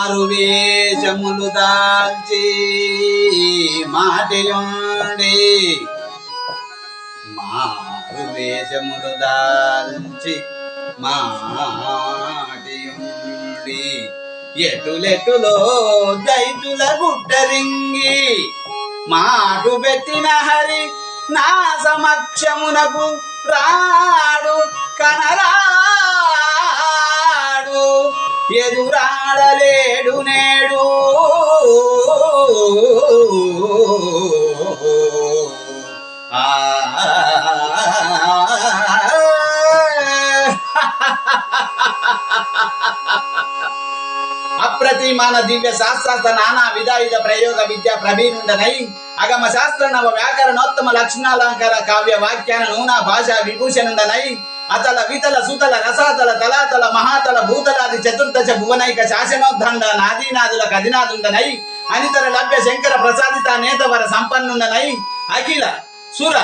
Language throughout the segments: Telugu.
మారువేషములు దాల్చి మాటయుండి మారువేషములు దాల్చి మాటయుండి ఎటులెటులో దైతుల గుట్టరింగి మాటు పెట్టిన హరి నా సమక్షమునకు రాడు కనరాడు ఎదురాడలేడు నేడు అప్రతిమాన దివ్య శాస్త్రాస్త్ర నానా విధాయుధ ప్రయోగ విద్యా ప్రవీణుండనై అగమ శాస్త్ర నవ వ్యాకరణోత్తమ లక్షణాలంకార కావ్య వ్యాఖ్యాన నూనా భాషా విభూషణుండనై అతల వితల సుతల రసాతల తలాతల మహాతల భూతలాది చతుర్దశ భువనైక శాసనోద్దండ నాదీనాదుల కదినాదుండనై అనితర లభ్య శంకర ప్రసాదిత నేతవర సంపన్నుండనై అఖిల సుర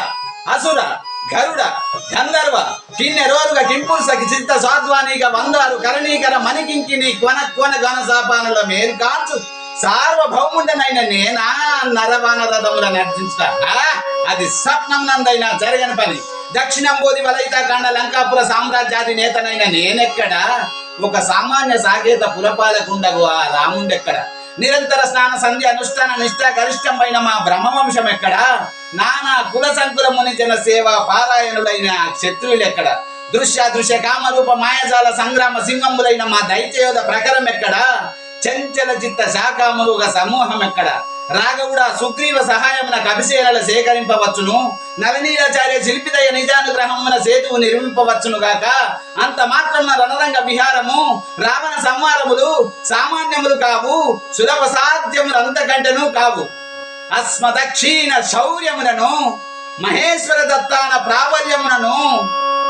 అసుర గరుడ గంధర్వ కిన్నెరోరుగ కింపురుసకి చిత్త సాధ్వానిగా వందారు కరణీకర మణికింకిని కొన కొన గణసాపానుల మేరు కాల్చు సార్వభౌముండనైన నేనా నరవానరథముల నర్జించుట అది స్వప్నం నందైనా జరగని పని. దక్షిణంబోధి వలయిత కాండ లంకాపుర సామ్రాజ్యాది నేతనైన నేనెక్కడ, ఒక సామాన్య సాకేత పురపాలకుండగు ఆ రాముండెక్కడ, నిరంతర స్నాన సంధ్య అనుష్ఠాన నిష్ఠ గరిష్టమైన మా బ్రహ్మవంశం ఎక్కడ, నానా కుల సంకులమునించిన సేవా పారాయణులైన క్షత్రువులెక్కడ, దృశ్య కామరూప మాయజాల సంగ్రామ సింహములైన మా దైత్యయోధ ప్రకరం ఎక్కడ, చంచల చిత్త శాఖాములుగా సమూహం ఎక్కడ, రాఘవుడ సుగ్రీవ సహాయమున కవిసేనల సేకరింపవచ్చును, నవనీయాచార్య శిల్పిదయ నిజానుగ్రహమున సేతువు నిర్మింపవచ్చును గాక, అంత మాత్రమున రణరంగ విహారము రావణ సంహారములు సామాన్యములు కావు, సులభ సాధ్యములు అంతకంటను కావు. అస్మదక్షీణ శౌర్యములను మహేశ్వర దత్తాన ప్రాబల్యములను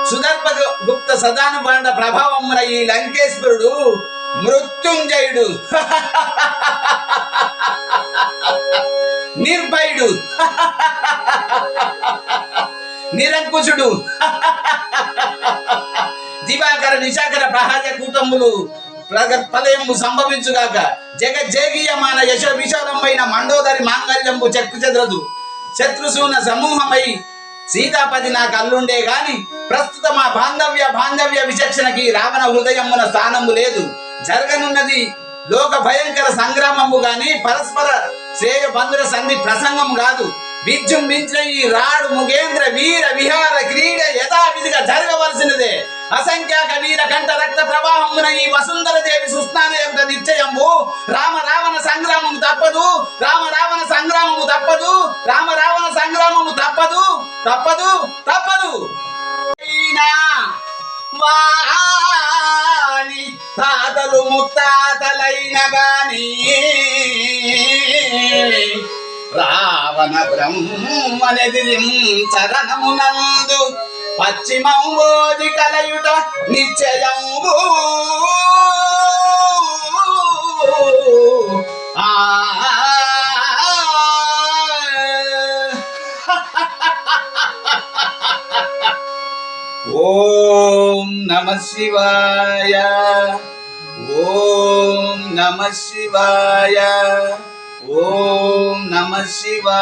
సుదర్భ గుప్త సదానుబాండ ప్రభావమున ఈ లంకేశ్వరుడు మృత్యుంజయుడు నిర్భయుడు నిరంకుశుడు దివాకర నిశాకర ప్రహాజ కూటములు ప్రళయము సంభవించుగాక, జగజ్జేగీయమాన యశ విశాలమైన మండోదరి మాంగళ్యంబు చెక్కు చెదరదు, శత్రుసూన సమూహమై సీతాపతి నాకు అల్లుండే గాని ప్రస్తుత మా బాంధవ్య విచక్షణకి రావణ హృదయమున స్థానము లేదు. జరగనున్నది లోక భయంకర సంగ్రామము గాని పరస్పర శ్రేయ బంధుర సంధి ప్రసంగం కాదు. విజృంభించిన ఈ రాడు ముగేంద్ర వీర విహార క్రీడ యథావిధిగా జరగవలసినదే. అసంఖ్యాక వీర కంఠ రక్త ప్రవాహమున ఈ వసుంధర దేవి సుస్నాన యొక్క నిశ్చయము. రావణ సంగ్రామము తప్పదు, రావణ సంగ్రామము తప్పదు, రావణ సంగ్రామము తప్పదు తప్పదు తప్పదు. వాని తాతలు ముత్తాతలైన గాని రావణ బ్రహ్మనెదిరించరణమునందు పశ్చిమంబోధి కలయుట నిశ్చయంబు. ఓం నమః శివాయ, ఓం నమః శివాయ, ఓం నమః శివాయ.